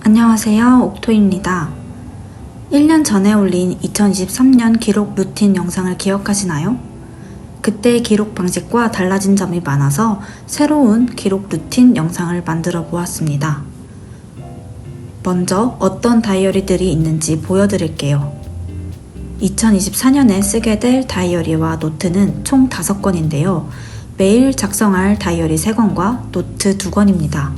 안녕하세요. 옥토입니다. 1년 전에 올린 2023년 기록 루틴 영상을 기억하시나요? 그때의 기록 방식과 달라진 점이 많아서 새로운 기록 루틴 영상을 만들어 보았습니다. 먼저 어떤 다이어리들이 있는지 보여드릴게요. 2024년에 쓰게 될 다이어리와 노트는 총 5건인데요. 매일 작성할 다이어리 3권과 노트 2권입니다.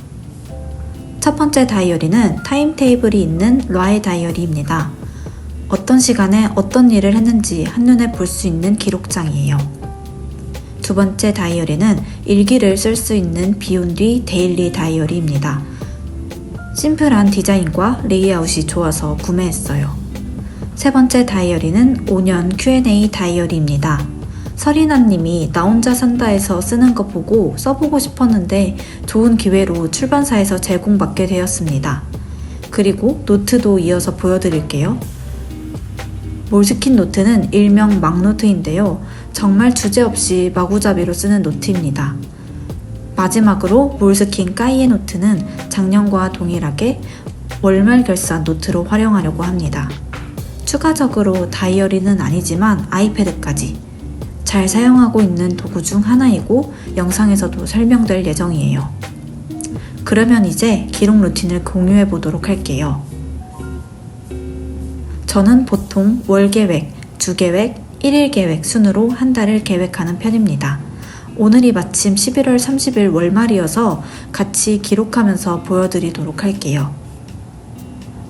첫 번째 다이어리는 타임테이블이 있는 라의 다이어리입니다. 어떤 시간에 어떤 일을 했는지 한눈에 볼 수 있는 기록장이에요. 두 번째 다이어리는 일기를 쓸 수 있는 비욘디 데일리 다이어리입니다. 심플한 디자인과 레이아웃이 좋아서 구매했어요. 세 번째 다이어리는 5년 Q&A 다이어리입니다. 서리나님이 나 혼자 산다에서 쓰는 거 보고 써보고 싶었는데 좋은 기회로 출판사에서 제공받게 되었습니다. 그리고 노트도 이어서 보여드릴게요. 몰스킨 노트는 일명 막노트인데요. 정말 주제없이 마구잡이로 쓰는 노트입니다. 마지막으로 몰스킨 까이에 노트는 작년과 동일하게 월말 결산 노트로 활용하려고 합니다. 추가적으로 다이어리는 아니지만 아이패드까지 잘 사용하고 있는 도구 중 하나이고 영상에서도 설명될 예정이에요. 그러면 이제 기록 루틴을 공유해 보도록 할게요. 저는 보통 월 계획, 주 계획, 1일 계획 순으로 한 달을 계획하는 편입니다. 오늘이 마침 11월 30일 월말이어서 같이 기록하면서 보여드리도록 할게요.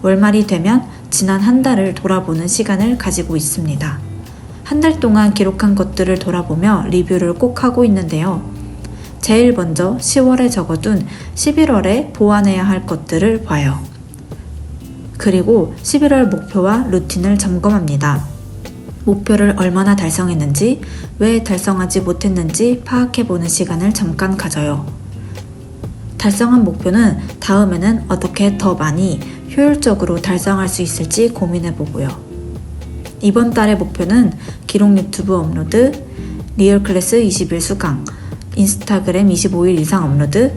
월말이 되면 지난 한 달을 돌아보는 시간을 가지고 있습니다. 한 달 동안 기록한 것들을 돌아보며 리뷰를 꼭 하고 있는데요. 제일 먼저 10월에 적어둔 11월에 보완해야 할 것들을 봐요. 그리고 11월 목표와 루틴을 점검합니다. 목표를 얼마나 달성했는지, 왜 달성하지 못했는지 파악해보는 시간을 잠깐 가져요. 달성한 목표는 다음에는 어떻게 더 많이 효율적으로 달성할 수 있을지 고민해보고요. 이번 달의 목표는 기록 유튜브 업로드, 리얼 클래스 20일 수강, 인스타그램 25일 이상 업로드,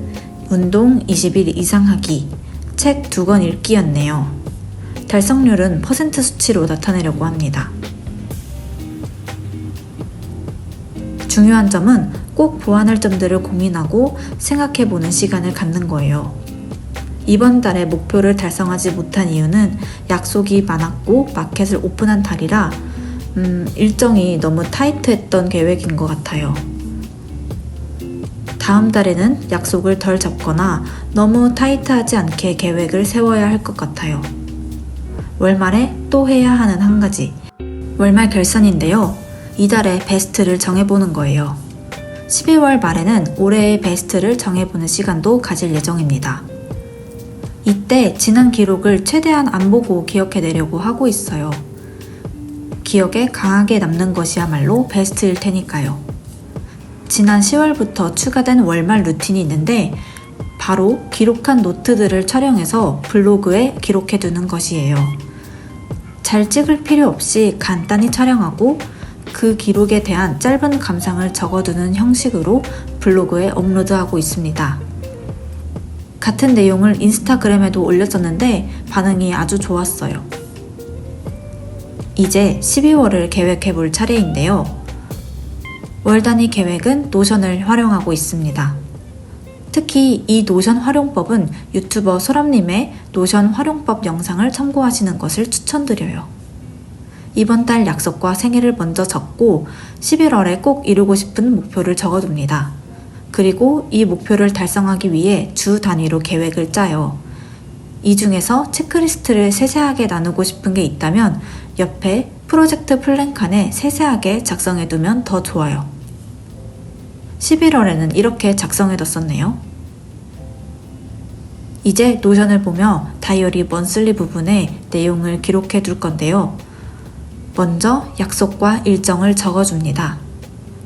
운동 20일 이상 하기, 책 2권 읽기였네요. 달성률은 퍼센트 수치로 나타내려고 합니다. 중요한 점은 꼭 보완할 점들을 고민하고 생각해보는 시간을 갖는 거예요. 이번 달에 목표를 달성하지 못한 이유는 약속이 많았고 마켓을 오픈한 달이라 일정이 너무 타이트했던 계획인 것 같아요. 다음 달에는 약속을 덜 잡거나 너무 타이트하지 않게 계획을 세워야 할 것 같아요. 월말에 또 해야 하는 한 가지, 월말 결산인데요. 이달의 베스트를 정해보는 거예요. 12월 말에는 올해의 베스트를 정해보는 시간도 가질 예정입니다. 이때 지난 기록을 최대한 안 보고 기억해내려고 하고 있어요. 기억에 강하게 남는 것이야말로 베스트일 테니까요. 지난 10월부터 추가된 월말 루틴이 있는데 바로 기록한 노트들을 촬영해서 블로그에 기록해두는 것이에요. 잘 찍을 필요 없이 간단히 촬영하고 그 기록에 대한 짧은 감상을 적어두는 형식으로 블로그에 업로드하고 있습니다. 같은 내용을 인스타그램에도 올렸었는데 반응이 아주 좋았어요. 이제 12월을 계획해 볼 차례인데요. 월 단위 계획은 노션을 활용하고 있습니다. 특히 이 노션 활용법은 유튜버 소람님의 노션 활용법 영상을 참고하시는 것을 추천드려요. 이번 달 약속과 생일을 먼저 적고 11월에 꼭 이루고 싶은 목표를 적어둡니다. 그리고 이 목표를 달성하기 위해 주 단위로 계획을 짜요. 이 중에서 체크리스트를 세세하게 나누고 싶은 게 있다면 옆에 프로젝트 플랜 칸에 세세하게 작성해두면 더 좋아요. 11월에는 이렇게 작성해뒀었네요. 이제 노션을 보며 다이어리 먼슬리 부분에 내용을 기록해둘 건데요. 먼저 약속과 일정을 적어줍니다.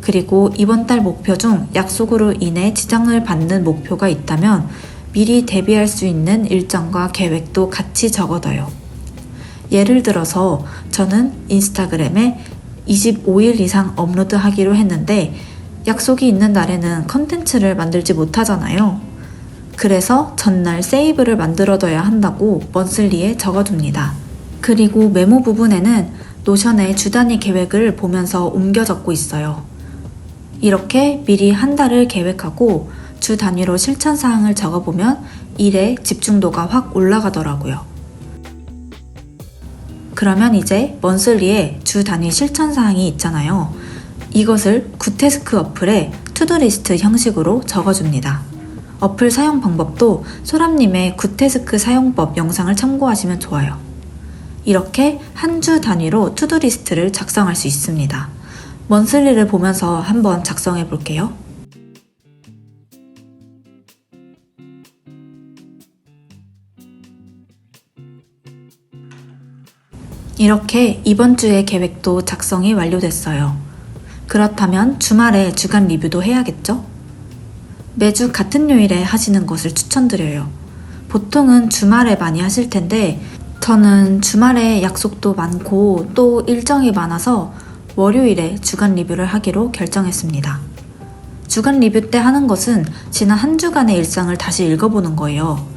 그리고 이번 달 목표 중 약속으로 인해 지장을 받는 목표가 있다면 미리 대비할 수 있는 일정과 계획도 같이 적어둬요. 예를 들어서 저는 인스타그램에 25일 이상 업로드하기로 했는데 약속이 있는 날에는 컨텐츠를 만들지 못하잖아요. 그래서 전날 세이브를 만들어둬야 한다고 먼슬리에 적어둡니다. 그리고 메모 부분에는 노션의 주 단위 계획을 보면서 옮겨 적고 있어요. 이렇게 미리 한 달을 계획하고 주 단위로 실천 사항을 적어보면 일에 집중도가 확 올라가더라고요. 그러면 이제 먼슬리에 주 단위 실천 사항이 있잖아요. 이것을 굿태스크 어플에 투두리스트 형식으로 적어줍니다. 어플 사용 방법도 소람님의 굿태스크 사용법 영상을 참고하시면 좋아요. 이렇게 한 주 단위로 투두리스트를 작성할 수 있습니다. 먼슬리를 보면서 한번 작성해 볼게요. 이렇게 이번 주의 계획도 작성이 완료됐어요. 그렇다면 주말에 주간 리뷰도 해야겠죠? 매주 같은 요일에 하시는 것을 추천드려요. 보통은 주말에 많이 하실 텐데 저는 주말에 약속도 많고 또 일정이 많아서 월요일에 주간 리뷰를 하기로 결정했습니다. 주간 리뷰 때 하는 것은 지난 한 주간의 일상을 다시 읽어보는 거예요.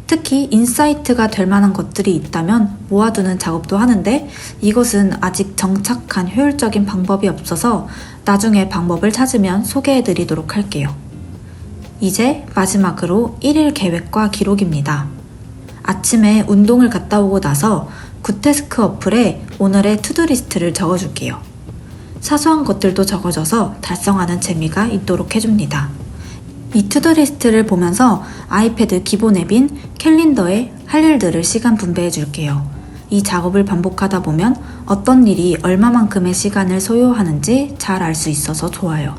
특히 인사이트가 될 만한 것들이 있다면 모아두는 작업도 하는데 이것은 아직 정착한 효율적인 방법이 없어서 나중에 방법을 찾으면 소개해드리도록 할게요. 이제 마지막으로 1일 계획과 기록입니다. 아침에 운동을 갔다 오고 나서 굿태스크 어플에 오늘의 투두리스트를 적어줄게요. 사소한 것들도 적어져서 달성하는 재미가 있도록 해줍니다. 이 투두리스트를 보면서 아이패드 기본 앱인 캘린더에 할 일들을 시간 분배해 줄게요. 이 작업을 반복하다 보면 어떤 일이 얼마만큼의 시간을 소요하는지 잘 알 수 있어서 좋아요.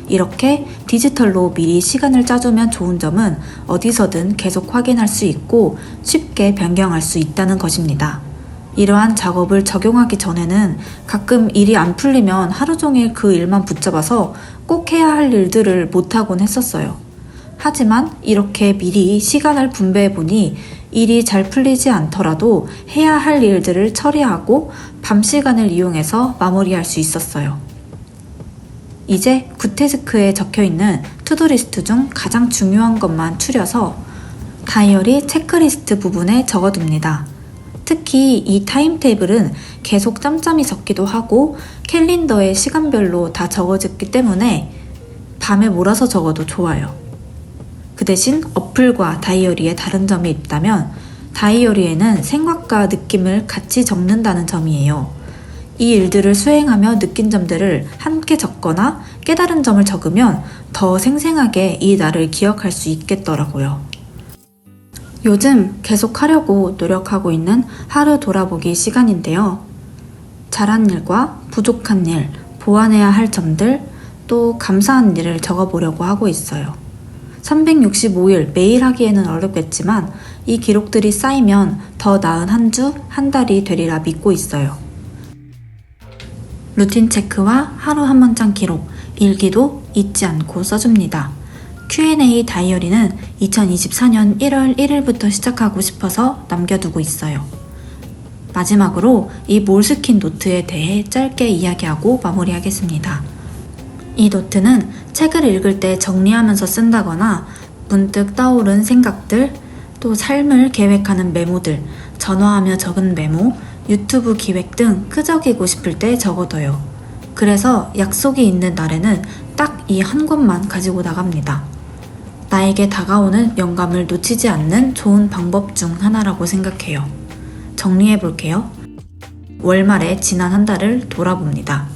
이렇게 디지털로 미리 시간을 짜두면 좋은 점은 어디서든 계속 확인할 수 있고 쉽게 변경할 수 있다는 것입니다. 이러한 작업을 적용하기 전에는 가끔 일이 안 풀리면 하루 종일 그 일만 붙잡아서 꼭 해야 할 일들을 못하곤 했었어요. 하지만 이렇게 미리 시간을 분배해보니 일이 잘 풀리지 않더라도 해야 할 일들을 처리하고 밤 시간을 이용해서 마무리할 수 있었어요. 이제 굿태스크에 적혀있는 투두리스트 중 가장 중요한 것만 추려서 다이어리 체크리스트 부분에 적어둡니다. 특히 이 타임테이블은 계속 짬짬이 적기도 하고 캘린더에 시간별로 다 적어졌기 때문에 밤에 몰아서 적어도 좋아요. 그 대신 어플과 다이어리에 다른 점이 있다면 다이어리에는 생각과 느낌을 같이 적는다는 점이에요. 이 일들을 수행하며 느낀 점들을 함께 적거나 깨달은 점을 적으면 더 생생하게 이 날을 기억할 수 있겠더라고요. 요즘 계속 하려고 노력하고 있는 하루 돌아보기 시간인데요. 잘한 일과 부족한 일, 보완해야 할 점들, 또 감사한 일을 적어보려고 하고 있어요. 365일 매일 하기에는 어렵겠지만 이 기록들이 쌓이면 더 나은 한 주, 한 달이 되리라 믿고 있어요. 루틴 체크와 하루 한 문장 기록, 일기도 잊지 않고 써줍니다. Q&A 다이어리는 2024년 1월 1일부터 시작하고 싶어서 남겨두고 있어요. 마지막으로 이 몰스킨 노트에 대해 짧게 이야기하고 마무리하겠습니다. 이 노트는 책을 읽을 때 정리하면서 쓴다거나 문득 떠오른 생각들, 또 삶을 계획하는 메모들, 전화하며 적은 메모, 유튜브 기획 등 끄적이고 싶을 때 적어둬요. 그래서 약속이 있는 날에는 딱 이 한 권만 가지고 나갑니다. 나에게 다가오는 영감을 놓치지 않는 좋은 방법 중 하나라고 생각해요. 정리해 볼게요. 월말에 지난 한 달을 돌아봅니다.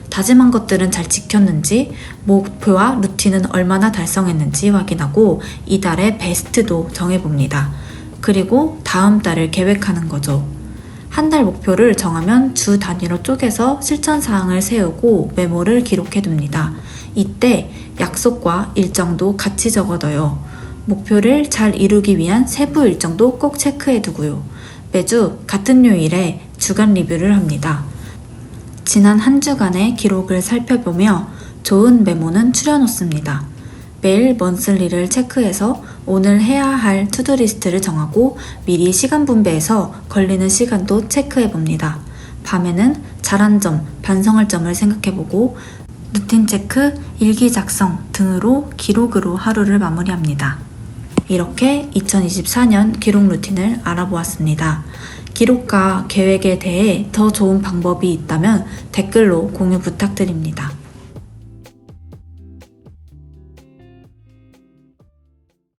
다짐한 것들은 잘 지켰는지, 목표와 루틴은 얼마나 달성했는지 확인하고 이달의 베스트도 정해봅니다. 그리고 다음 달을 계획하는 거죠. 한 달 목표를 정하면 주 단위로 쪼개서 실천 사항을 세우고 메모를 기록해둡니다. 이때 약속과 일정도 같이 적어둬요. 목표를 잘 이루기 위한 세부 일정도 꼭 체크해두고요. 매주 같은 요일에 주간 리뷰를 합니다. 지난 한 주간의 기록을 살펴보며 좋은 메모는 추려놓습니다. 매일 먼슬리를 체크해서 오늘 해야 할 투두리스트를 정하고 미리 시간 분배해서 걸리는 시간도 체크해봅니다. 밤에는 잘한 점, 반성할 점을 생각해보고 루틴 체크, 일기 작성 등으로 기록으로 하루를 마무리합니다. 이렇게 2024년 기록 루틴을 알아보았습니다. 기록과 계획에 대해 더 좋은 방법이 있다면 댓글로 공유 부탁드립니다.